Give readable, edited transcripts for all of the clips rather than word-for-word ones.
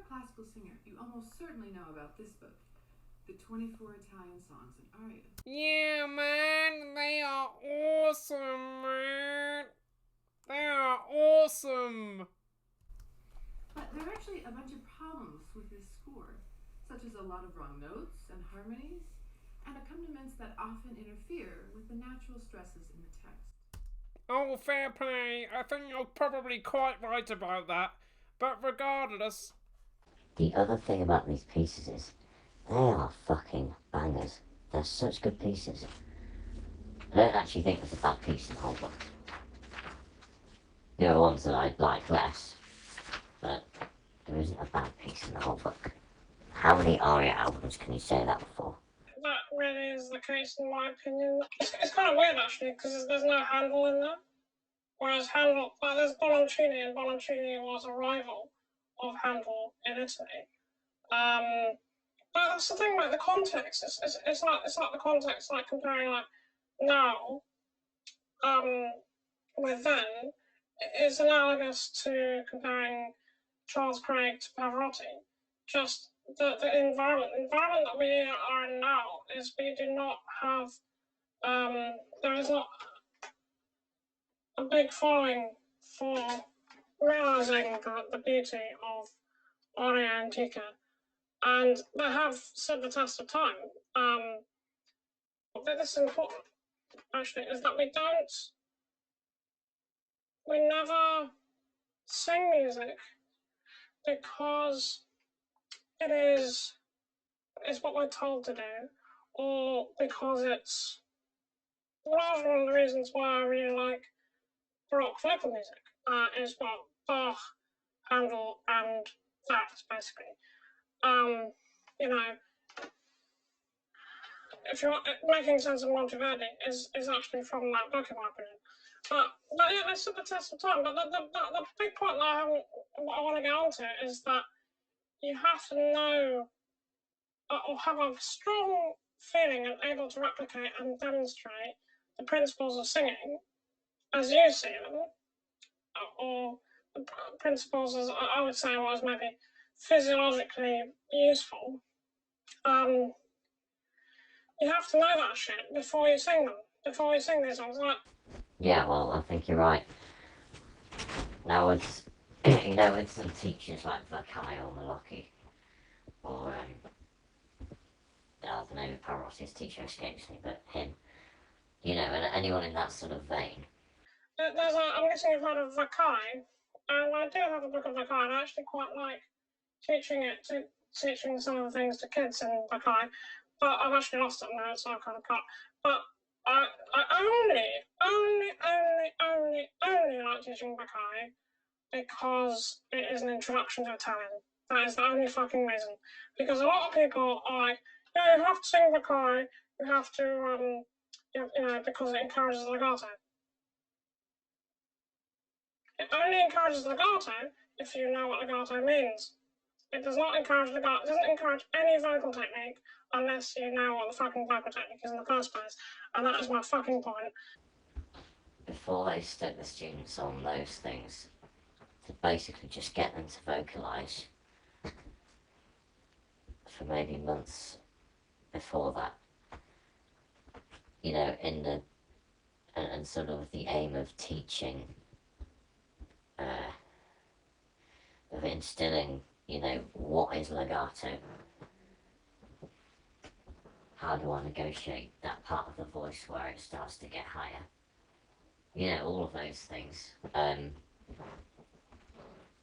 classical singer, you almost certainly know about this book, The 24 Italian Songs in Arie. Yeah, man, they are awesome, man. They are awesome. But there are actually a bunch of problems with this score, such as a lot of wrong notes and harmonies, and accompaniments that often interfere with the natural stresses in the text. Oh, fair play. I think you're probably quite right about that. But regardless... The other thing about these pieces is they are fucking bangers. They're such good pieces. I don't actually think there's a bad piece in the whole book. There are ones that I like less, but there isn't a bad piece in the whole book. How many Aria albums can you say that before? That really is the case in my opinion. It's kind of weird actually, because there's no Handel in there. Whereas Handel, like there's Bononcini, and Bononcini was a rival of Handel in Italy. But that's the thing, like the context. It's not the context like comparing like now with then. It's analogous to comparing Charles Craig to Pavarotti. Just the environment that we are in now is we do not have there is not a big following for realizing the beauty of Arie and Antiche, and they have stood the test of time. This is important actually, is that we never sing music because it's what we're told to do, or because it's one of the reasons why I really like Baroque vocal music. Is what Bach, Handel, and that basically. You know, if you're making sense of Monteverdi is actually from that book in my opinion. But yeah, they stood the test of time. But the big point that I want to get onto is that you have to know or have a strong feeling and able to replicate and demonstrate the principles of singing as you see them, or the principles as I would say was maybe physiologically useful. You have to know that shit before you sing them, before you sing these songs. Like, yeah, well, I think you're right. Now it's, with some teachers like Vakai or Malocki, or, I don't know, Parotti's teacher escapes me, but him, and anyone in that sort of vein. I'm guessing you've heard of Vakai, and I do have a book of Vakai, and I actually quite like teaching some of the things to kids in Vakai, but I've actually lost it now, so I kind of cut. But I only like teaching Vakai because it is an introduction to Italian. That is the only fucking reason. Because a lot of people are like, yeah, you have to sing Vakai, you have to, because it encourages legato. It only encourages legato if you know what legato means. It does not encourage legato. It doesn't encourage any vocal technique unless you know what the fucking vocal technique is in the first place. And that is my fucking point. Before they stick the students on those things, to basically just get them to vocalise for maybe months before that, in the and sort of the aim of teaching, of instilling, what is legato, how do I negotiate that part of the voice where it starts to get higher, all of those things, and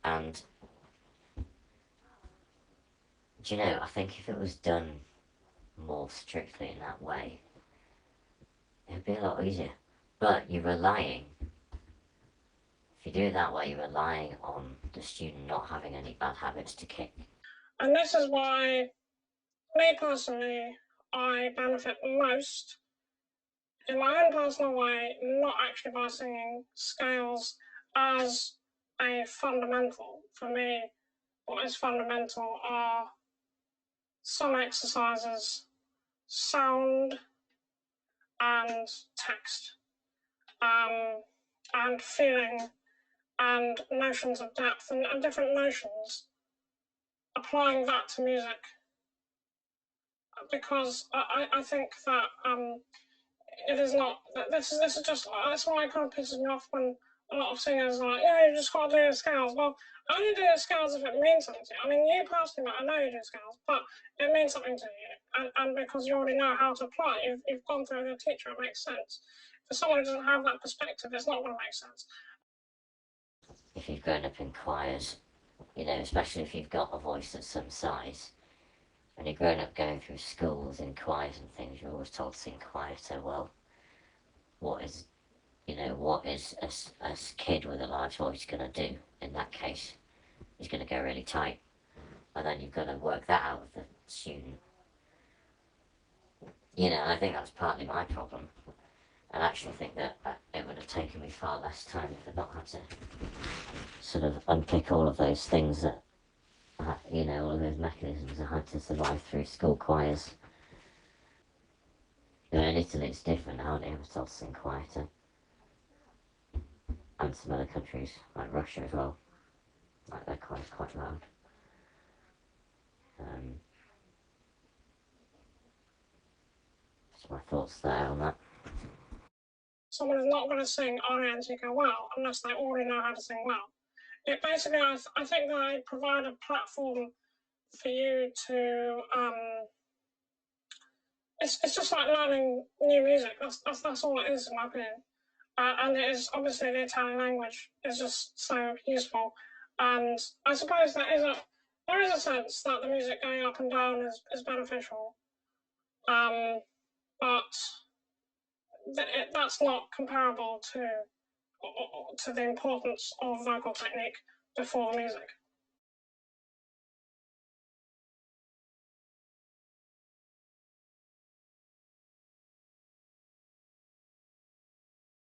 I think if it was done more strictly in that way, it'd be a lot easier. But you're relying, if you do it that way, you're relying on the student not having any bad habits to kick. And this is why, me personally, I benefit most, in my own personal way, not actually by singing scales as a fundamental. For me, what is fundamental are some exercises, sound, and text, and feeling, and notions of depth, and different notions applying that to music, because I think that it is not. This is just. That's why it kind of pisses me off when a lot of singers are like, yeah, you just got to do the scales. Well, I only do the scales if it means something to you. I mean, you personally, I know you do scales, but it means something to you, and because you already know how to apply it, you've gone through with your teacher, it makes sense. For someone who doesn't have that perspective, it's not going to make sense. If you've grown up in choirs, you know, especially if you've got a voice of some size, when you're growing up going through schools in choirs and things, you're always told to sing quieter. Well, what is a kid with a large voice going to do in that case? He's going to go really tight, and then you've got to work that out with the student. You know, I think that's partly my problem. I actually think that it would have taken me far less time if I'd not had to sort of unpick all of those things that, you know, all of those mechanisms I had to survive through school choirs. You know, in Italy it's different. I hardly ever told to sing quieter. And some other countries, like Russia as well, like their choirs quite loud. So my thoughts there on that. Someone is not going to sing Arie, Antiche well unless they already know how to sing well. It basically, I think they provide a platform for you to. It's just like learning new music. That's all it is, in my opinion. And it is obviously the Italian language is just so useful. And I suppose there is a sense that the music going up and down is beneficial. But that's not comparable to the importance of vocal technique before the music.